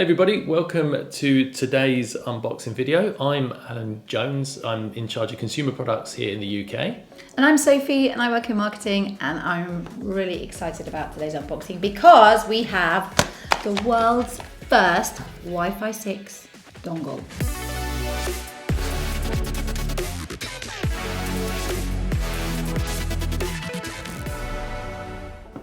everybody, welcome to today's unboxing video. I'm Alan Jones, I'm in charge of consumer products here in the UK. And I'm Sophie and I work in marketing, and I'm really excited about today's unboxing because we have the world's first Wi-Fi 6 dongle.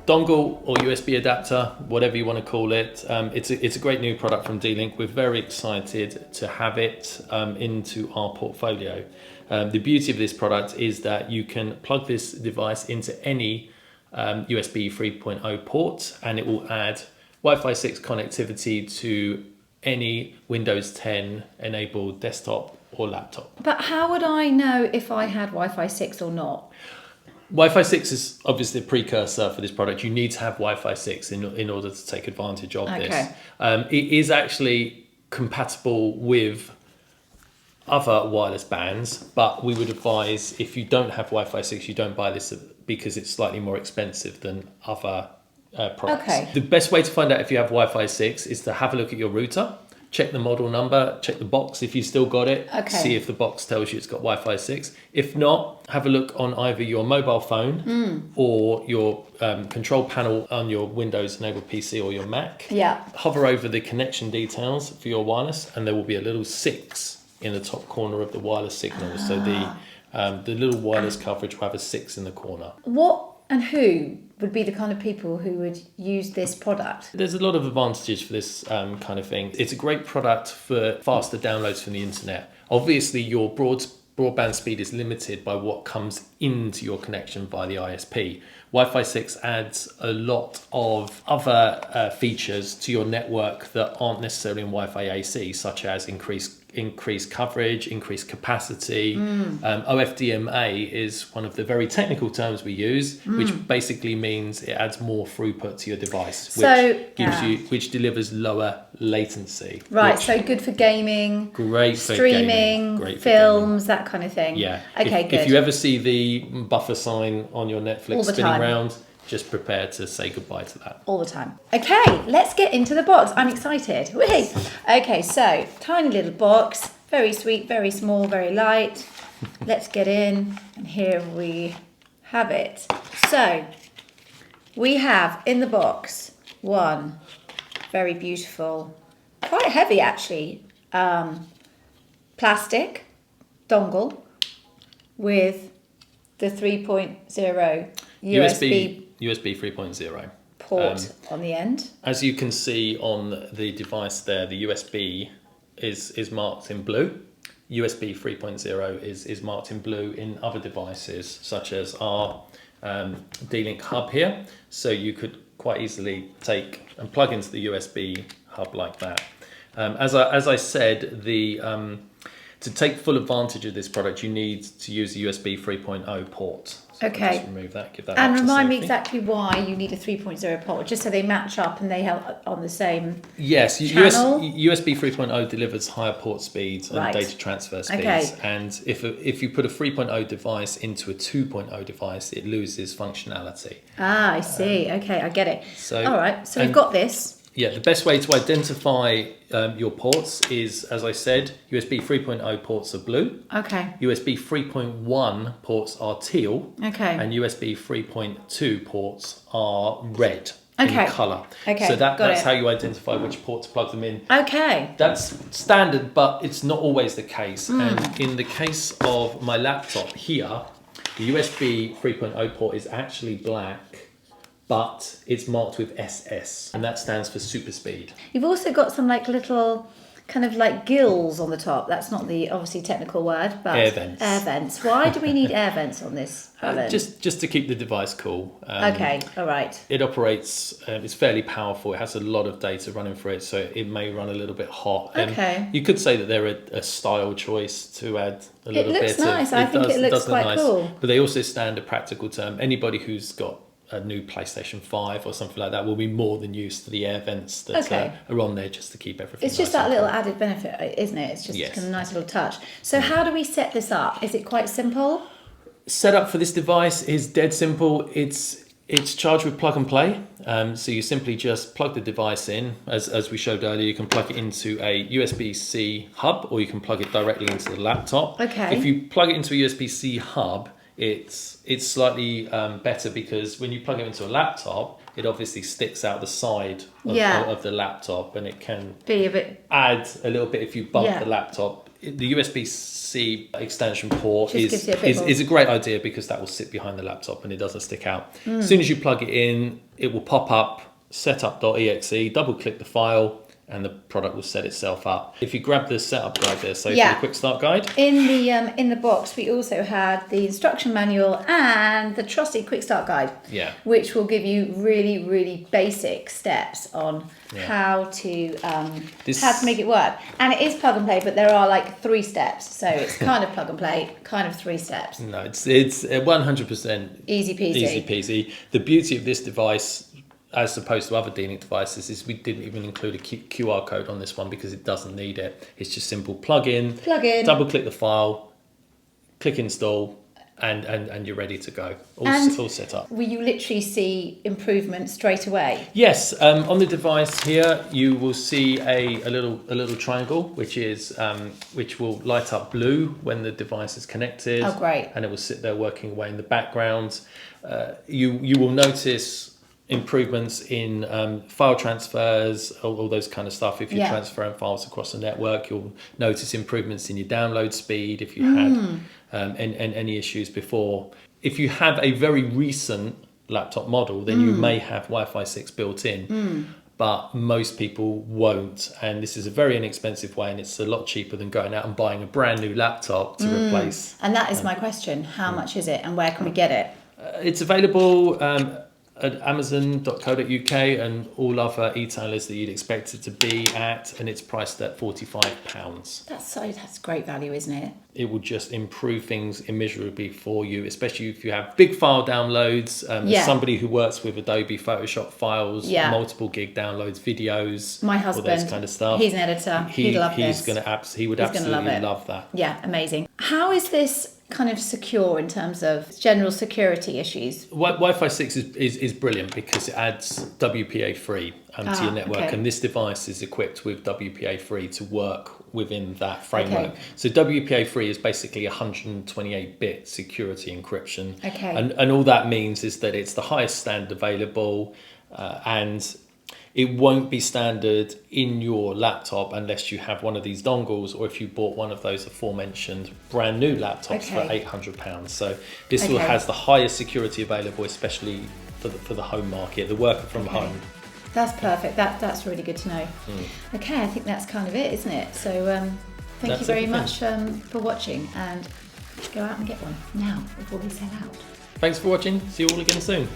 Dongle or USB adapter, whatever you want to call it. It's a great new product from D-Link. We're very excited to have it into our portfolio. The beauty of this product is that you can plug this device into any USB 3.0 port and it will add Wi-Fi 6 connectivity to any Windows 10 enabled desktop or laptop. But how would I know if I had Wi-Fi 6 or not? Wi-Fi 6 is obviously a precursor for this product. You need to have Wi-Fi 6 in order to take advantage of this. It is actually compatible with other wireless bands, but we would advise if you don't have Wi-Fi 6, you don't buy this because it's slightly more expensive than other products. The best way to find out if you have Wi-Fi 6 is to have a look at your router. Check the model number, check the box if you still got it, see if the box tells you it's got Wi-Fi 6. If not, have a look on either your mobile phone or your control panel on your Windows enabled PC or your Mac. Hover over the connection details for your wireless and there will be a little 6 in the top corner of the wireless signal. So the little wireless coverage will have a 6 in the corner. What and who would be the kind of people who would use this product? There's a lot of advantages for this kind of thing. It's a great product for faster downloads from the internet. Obviously, your broadband speed is limited by what comes into your connection via the ISP. Wi-Fi 6 adds a lot of other features to your network that aren't necessarily in Wi-Fi AC, such as increased coverage, increased capacity. OFDMA is one of the very technical terms we use, which basically means it adds more throughput to your device, which delivers lower latency. Right, so good for gaming, great for streaming, great films, that kind of thing. Yeah. Okay, good. If you ever see the buffer sign on your Netflix spinning round, just prepare to say goodbye to that. All the time. Okay, let's get into the box. I'm excited. Whee! Okay, so tiny little box, very sweet, very small, very light. Let's get in, and here we have it. So we have in the box one very beautiful, quite heavy actually, plastic dongle with the 3.0 USB 3.0 port on the end. As you can see on the device there, the USB is marked in blue. USB 3.0 is marked in blue in other devices, such as our D-Link hub here. So you could quite easily take and plug into the USB hub like that. As I said, to take full advantage of this product, you need to use the USB 3.0 port. So just remove that, give that and remind me exactly why you need a 3.0 port, just so they match up and they help on the same channel? USB 3.0 delivers higher port speeds and data transfer speeds. And if you put a 3.0 device into a 2.0 device, it loses functionality. I see. Okay, I get it. So, all right, so we've got this. Yeah, the best way to identify your ports is, as I said, USB 3.0 ports are blue. USB 3.1 ports are teal. And USB 3.2 ports are red in colour. So that's how you identify which port to plug them in. That's standard, but it's not always the case. And in the case of my laptop here, the USB 3.0 port is actually black, but it's marked with SS, and that stands for super speed. You've also got some like little kind of like gills on the top. That's not the obviously technical word, but air vents. Air vents. Why do we need air vents on this? Just to keep the device cool. All right. It operates, it's fairly powerful. It has a lot of data running through it, so it may run a little bit hot. You could say that they're a style choice to add a little bit. It looks nice. I think it looks quite cool. But they also stand a practical term. Anybody who's got a new PlayStation 5 or something like that will be more than used to the air vents that are on there just to keep everything It's just that little added benefit, isn't it? It's just kind of a nice little touch. So how do we set this up? Is it quite simple? Setup for this device is dead simple. It's It's charged with plug and play. So you simply just plug the device in. As we showed earlier, you can plug it into a USB-C hub, or you can plug it directly into the laptop. Okay. If you plug it into a USB-C hub, it's slightly better, because when you plug it into a laptop, it obviously sticks out the side of the laptop, and it can be a bit, add a little bit if you bump the laptop. The USB-C extension port is a great idea, because that will sit behind the laptop and it doesn't stick out. As soon as you plug it in, it will pop up setup.exe, double click the file, and the product will set itself up. If you grab the setup guide there, so for the quick start guide. In the box, we also had the instruction manual and the trusty quick start guide, which will give you really, really basic steps on how to make it work. And it is plug and play, but there are like 3 steps, so it's kind of plug and play, kind of 3 steps. No, it's 100% easy peasy. Easy peasy. The beauty of this device, as opposed to other D-Link devices, is we didn't even include a QR code on this one, because it doesn't need it. It's just simple plug in, double click the file, click install, and you're ready to go. All set up. Will you literally see improvement straight away? Yes, on the device here you will see a little triangle, which will light up blue when the device is connected. Oh, great! And it will sit there working away in the background. You will notice improvements in file transfers, all those kind of stuff. If you're transferring files across the network, you'll notice improvements in your download speed if you had any issues before. If you have a very recent laptop model, then you may have Wi-Fi 6 built in, but most people won't. And this is a very inexpensive way, and it's a lot cheaper than going out and buying a brand new laptop to replace. And that is my question. How much is it, and where can we get it? It's available at amazon.co.uk and all other e-tailers that you'd expect it to be at, and it's priced at £45. That's great value, isn't it? It will just improve things immeasurably for you, especially if you have big file downloads. As somebody who works with Adobe Photoshop files, multiple gig downloads, videos, my husband, all those kind of stuff. He's an editor. He'd love this. He would absolutely love that. Yeah, amazing. How is this kind of secure in terms of general security issues? Wi-Fi 6 is brilliant, because it adds WPA3 to your network, and this device is equipped with WPA3 to work within that framework. So WPA3 is basically 128-bit security encryption, and all that means is that it's the highest standard available, and it won't be standard in your laptop unless you have one of these dongles, or if you bought one of those aforementioned brand new laptops for £800. So this has the highest security available, especially for the home market, the worker from home. That's perfect. That's really good to know. Okay, I think that's kind of it, isn't it? So thank you very much for watching, and go out and get one now before we set out. Thanks for watching. See you all again soon.